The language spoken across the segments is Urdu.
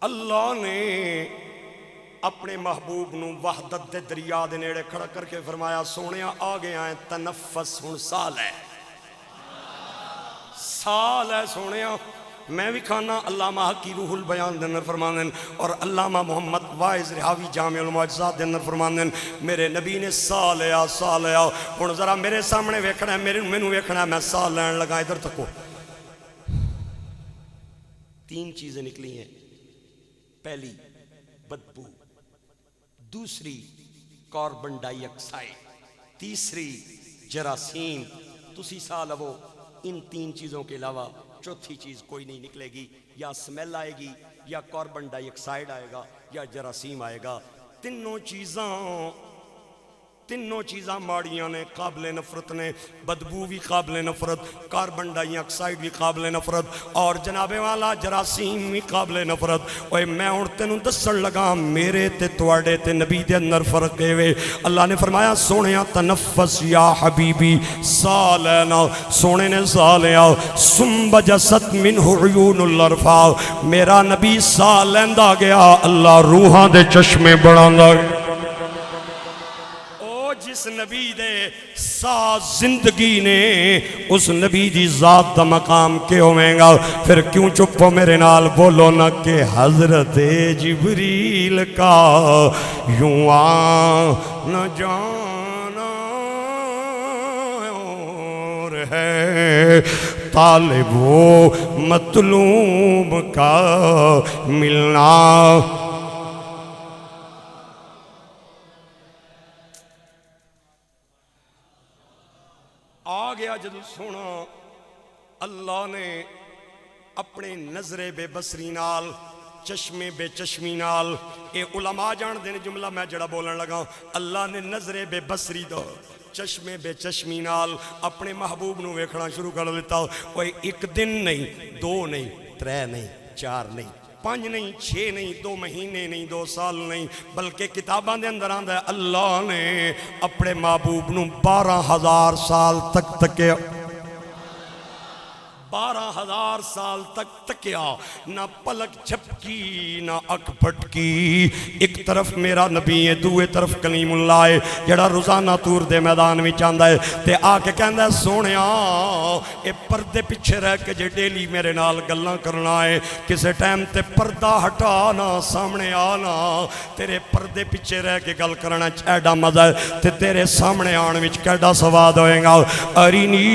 اللہ نے اپنے محبوب نو وحدت دے دریا دے نیڑے کھڑا کر کے فرمایا سونیا آ گیا ہے تنفس ہن سال ہے سونیا میں بھی کھانا علامہ حقی روح البیان دے اندر فرماندے اور علامہ محمد واعظ رہاوی جامع المعجزات دے اندر فرماندے میرے نبی نے سا لیا ہن ذرا میرے سامنے ویکھنا ہے مینوں ویکھنا ہے میں سا لین لگا ادھر تکو 3 چیزیں نکلی ہیں پہلی بدبو دوسری کاربن ڈائی آکسائڈ تیسری جراثیم تسی سا لو ان 3 چیزوں کے علاوہ چوتھی چیز کوئی نہیں نکلے گی یا سمیل آئے گی یا کاربن ڈائی آکسائڈ آئے گا یا جراثیم آئے گا تینوں چیزاں ماڑیاں نے قابل نفرت نے بدبو بھی قابل نفرت کاربن ڈائی آکسائڈ بھی قابل نفرت اور جناب والا جراثیم بھی قابل نفرت اوے میں ہن تینوں دسن لگا میرے تے تواڈے تے نبی دے اندر فرق ہے اللہ نے فرمایا سونیا تنفس یا حبیبی سا لینا سونے نے سا لیا سنبجست منہ عیون الارفا میرا نبی سا لیندا گیا اللہ روحاں دے چشمے بڑھاندا جس نبی دے سا زندگی نے اس نبی دی ذات دا مقام کے ہوئیں گا پھر کیوں چپو میرے نال بولو نہ کہ حضرت جبریل کا یوں آنا جانا اور ہے طالب و مطلوب کا ملنا آ گیا جدو سونا اللہ نے اپنے نظر بے بصری نال چشمے بے چشمی نال اے علماء جان دینے جملہ میں جڑا بولن لگا اللہ نے نظر بے بصری دو چشمے بے چشمی نال اپنے محبوب نو ویکھنا شروع کر دیتا اوے 1 دن نہیں 2 نہیں 3 نہیں 4 نہیں 5 نہیں 6 نہیں 2 مہینے نہیں 2 سال نہیں بلکہ کتاباں دے اندر آندا ہے اللہ نے اپنے محبوب نو 12,000 سال تک تکیا 12,000 سال تک تکیا نہ پلک جھپکی نہ اکھ پھٹکی ایک طرف میرا نبی ہے دوے طرف کلیم اللہ ہے جڑا روزانہ طور دے میدان میں چاندہ ہے تے آ کے کہندہ ہے سونیا اے پردے پیچھے رہ کے جے ڈیلی میرے نال گلاں کرنا ہے کسے ٹائم تے پردہ ہٹانا سامنے آنا تیرے پردے پیچھے رہ کے گل کرنا چیڈا مزہ ہے تے تیرے سامنے آن وچ کیڈا سواد ہوئے گا ارینی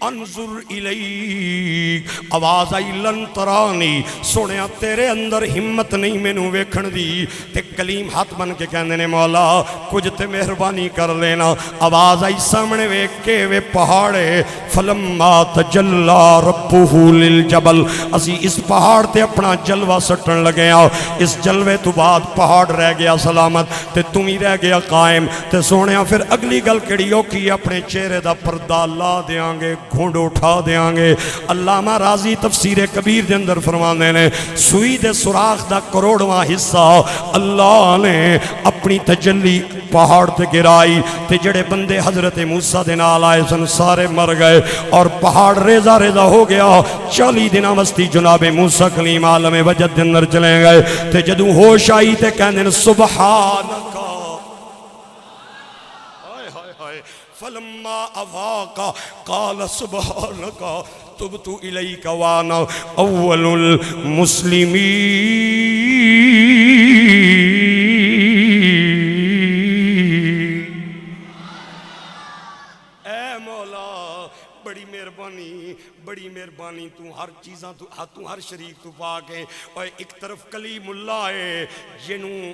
انظر الیک آواز آئی لن ترانی سونیا تیرے اندر ہمت نہیں میں نو ویکھن دی تے کلیم ہاتھ بن کے کہندے نے مولا کچھ تے مہربانی کر لینا آواز آئی سامنے ویکھ کے وے پہاڑے فلما تجلا ربہ للجبل اسی اس پہاڑ تے اپنا جلوہ سٹن لگے اس جلوے تو بعد پہاڑ رہ گیا سلامت تے تم ہی رہ گیا قائم تے سونیا پھر اگلی گل کڑیوں کی اپنے چہرے دا پردہ لا دیاں گے گھونڈ اٹھا دیاں گے علامہ راضی تفسیر کبیر دے اندر فرمانے نے سوئی دے سوراخ دا کروڑواں حصہ اللہ نے اپنی تجلی پہاڑ تے گرائی تے جڑے بندے حضرت موسیٰ دے نال آئے سن سارے مر گئے اور پہاڑ ریزہ ریزہ ہو گیا 40 دنہ مستی جناب موسیٰ کلیم عالم وجد دے اندر چلیں گئے تے جدوں ہوش آئی تے کہنے سبحانکا فلما افاق قال سبحانك تبت اليك وانا اول المسلمين اے مولا بڑی مہربانی تو ہر چیزاں تو ہر شریک تو پاک ہے اور ایک طرف کلیم اللہ ہے جنوں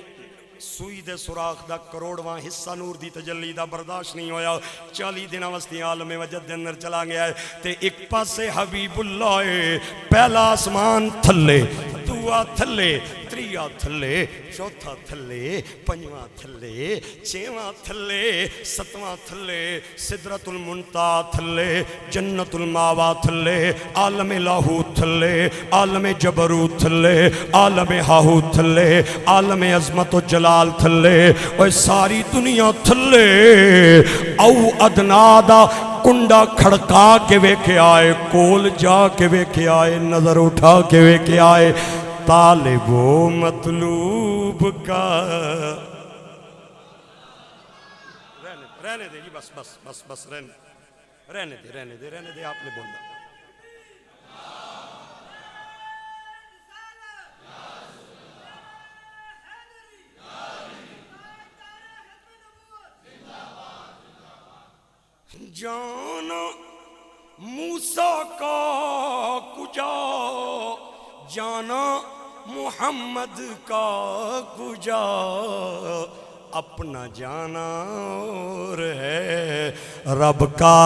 سوئی دے سوراخ دا کروڑواں حصہ نور دی تجلی دا برداشت نہیں ہویا 40 دنہ وستی عالم وجد دے اندر چلا گیا ہے تے ایک پاسے حبیب اللہ ہے پہلا آسمان تھلے دعا تھلے تریہ تھلے چوتھا تھلے پنجواں تھلے چھواں تھلے ستواں تھلے سدرۃ المنتہا تھلے جنت الماوا تھلے عالم لاہوت تھلے عالم جبروت تھلے عالم ہاہوت تھلے عالم عظمت و جلال تھلے اور ساری دنیا تھلے او ادنا دا کنڈا کھڑکا کے ویکھے آئے، کول جا کے ویکھے آئے، نظر اٹھا کے ویکھے آئے، طالب و مطلوب کا رہنے دے جی، بس بس بس بس رہنے دے آپ نے بولنا. جانا موسیٰ کا کجا، جانا محمد کا کجا، اپنا جانا اور ہے رب کا.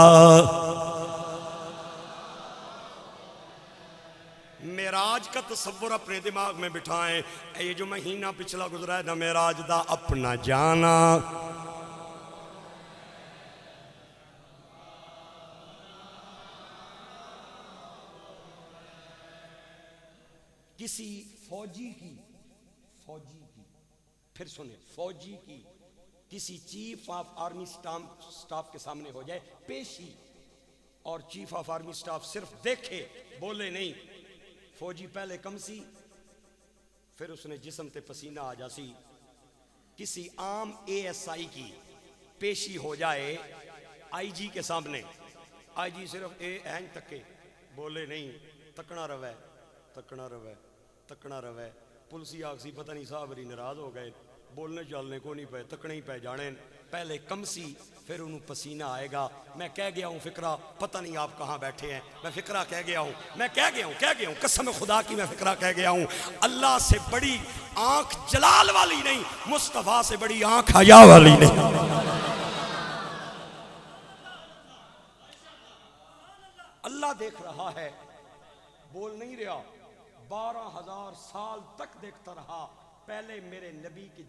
معراج کا تصور اپنے دماغ میں بٹھائیں. یہ جو مہینہ پچھلا گزرا ہے نا معراج دا، اپنا جانا. کسی فوجی کی پھر سنیں، فوجی کی کسی چیف آف آرمی سٹاف کے سامنے ہو جائے پیشی، اور چیف آف آرمی سٹاف صرف دیکھے بولے نہیں، فوجی پہلے کم سی پھر اس نے جسم تے پسینہ آ جاسی. کسی عام اے ایس آئی کی پیشی ہو جائے آئی جی کے سامنے، آئی جی صرف این تکے بولے نہیں، تکنا روے، پولیسی آگسی پتہ نہیں صاحب ری ناراض ہو گئے، بولنے چالنے کو نہیں پہ، تکنے ہی پہ جانے. پہلے کم سی پھر انہوں پسینہ آئے گا. میں کہہ گیا ہوں فقرہ، پتہ نہیں آپ کہاں بیٹھے ہیں، میں فقرہ کہہ گیا ہوں قسم خدا کی میں فقرہ کہہ گیا ہوں. اللہ سے بڑی آنکھ جلال والی نہیں، مصطفیٰ سے بڑی آنکھ حیا والی نہیں. اللہ دیکھ رہا ہے، بول نہیں رہا. 12,000 سال تک دیکھتا رہا. پہلے میرے نبی کا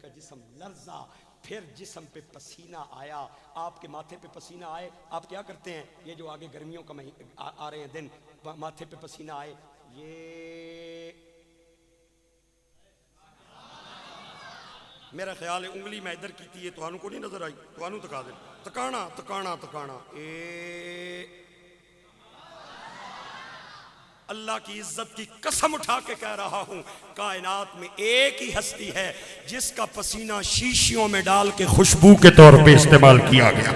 جسم لرزا، پھر جسم پہ پسینہ آیا. آپ کے ماتھے پہ پسینہ آئے، آپ کیا کرتے ہیں؟ یہ جو آگے گرمیوں کا آ رہے ہیں دن، ماتھے پہ پسینہ آئے، یہ میرا خیال ہے انگلی میں ادھر کی تھی، تو انہوں کو نہیں نظر آئی، تو انہوں تکا دیں، تکانا. اللہ کی عزت کی قسم اٹھا کے کہہ رہا ہوں، کائنات میں ایک ہی ہستی ہے جس کا پسینہ شیشیوں میں ڈال کے خوشبو کے طور پہ استعمال کیا گیا.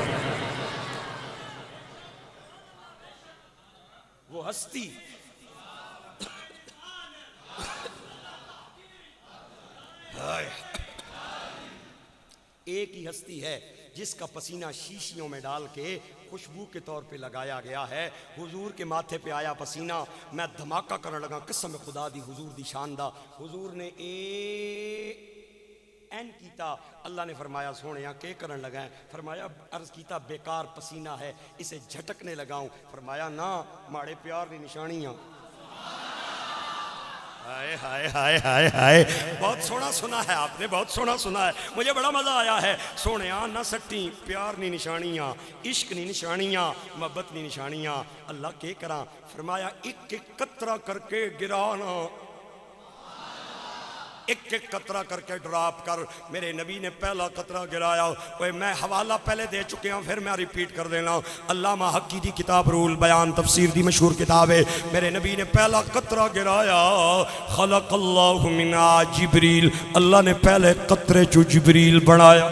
وہ ہستی ایک ہی ہستی ہے جس کا پسینہ شیشیوں میں ڈال کے خوشبو کے طور پہ لگایا گیا ہے. حضور کے ماتھے پہ آیا پسینہ، میں دھماکہ کرنے لگا، قسم خدا دی حضور دی شان دا. حضور نے این کیتا، اللہ نے فرمایا سونیا کے کرن لگا ہے؟ فرمایا عرض کیتا بیکار پسینہ ہے، اسے جھٹکنے لگاؤں. فرمایا نہ، ماڑے پیار دی نشانیاں. ہائے بہت سونا سنا ہے آپ نے، بہت سونا سنا ہے، مجھے بڑا مزہ آیا ہے. سونیا نہ سٹی پیار نی نشانیاں، عشق نی نشانیاں، محبت نی نشانیاں. اللہ کے کراں؟ فرمایا ایک ایک قطرہ کر کے گرانا، ایک ایک قطرہ کر کے ڈراپ کر. میرے نبی نے پہلا قطرہ گرایا. میں حوالہ پہلے دے چکے ہوں، پھر میں ریپیٹ کر دینا. علامہ حقی دی کتاب روح البیان تفسیر دی مشہور کتاب ہے. میرے نبی نے پہلا قطرہ گرایا، خلق اللہ منہا جبریل، اللہ نے پہلے قطرے چو جبریل بنایا.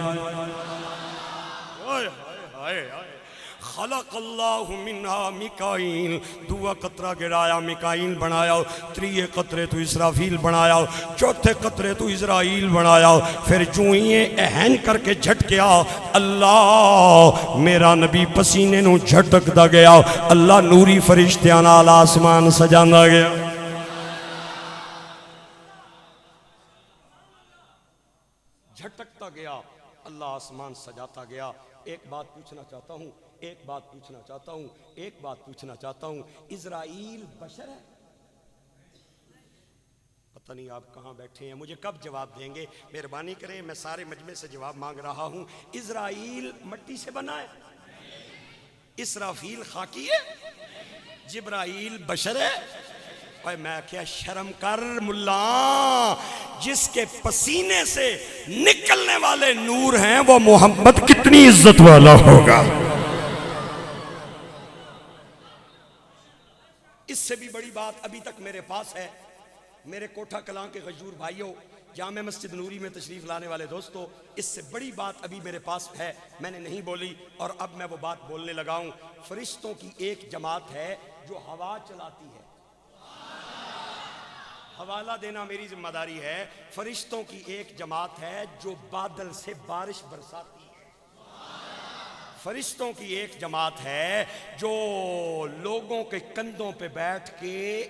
خلق اللہ منہا میکائیل، دعا قطرہ گرایا میکائیل بنایا. تریے قطرے تو اسرافیل بنایا، چوتھے قطرے تو اسرائیل بنایا. پھر جو یہ اہن کر کے جھٹکیا، اللہ میرا نبی پسینے نو جھٹک دا گیا. اللہ نوری فرشتیاں نال آسمان سجاندا گیا. جھٹکتا گیا، اللہ آسمان سجاتا گیا. ایک بات پوچھنا چاہتا ہوں، اسرائیل بشر ہے؟ پتہ نہیں آپ کہاں بیٹھے ہیں، مجھے کب جواب دیں گے؟ مہربانی کریں، میں سارے مجمع سے جواب مانگ رہا ہوں. اسرائیل مٹی سے بنا ہے؟ اسرافیل خاکی ہے؟ جبرائیل بشر ہے؟ اور میں کیا شرم کر ملا، جس کے پسینے سے نکلنے والے نور ہیں وہ محمد کتنی عزت والا ہوگا۔ اس سے بھی بڑی بات ابھی تک میرے پاس ہے، میرے کوٹھا کلاں کے غیور بھائیوں، جامع مسجد نوری میں تشریف لانے والے دوستو، اس سے بڑی بات ابھی میرے پاس ہے، میں نے نہیں بولی اور اب میں وہ بات بولنے لگا ہوں۔ فرشتوں کی ایک جماعت ہے جو ہوا چلاتی ہے، حوالہ دینا میری ذمہ داری ہے۔ فرشتوں کی ایک جماعت ہے جو بادل سے بارش برساتی ہے، فرشتوں کی ایک جماعت ہے جو لوگوں کے کندھوں پہ بیٹھ کے،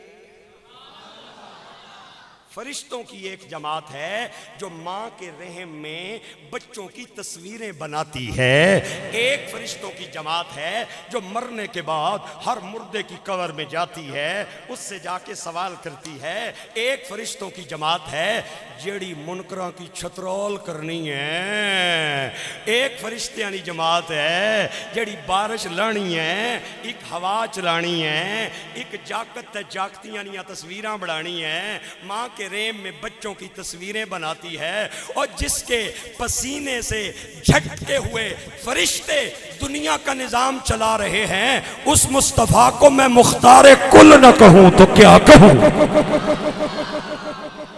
فرشتوں کی ایک جماعت ہے جو ماں کے رحم میں بچوں کی تصویریں بناتی ہے، ایک فرشتوں کی جماعت ہے جو مرنے کے بعد ہر مردے کی قبر میں جاتی ہے، اس سے جا کے سوال کرتی ہے، ایک فرشتوں کی جماعت ہے جیڑی منکراں کی چھترول کرنی ہے، ایک فرشتیاں دی جماعت ہے جیڑی بارش لانی ہے، ایک ہوا چلانی ہے، ایک جاکت تے جاکتیاں دیاں تصویراں بڑھانی ہے، ماں کے رحم میں بچوں کی تصویریں بناتی ہے، اور جس کے پسینے سے جھٹکے ہوئے فرشتے دنیا کا نظام چلا رہے ہیں، اس مصطفیٰ کو میں مختار کل نہ کہوں تو کیا کہوں۔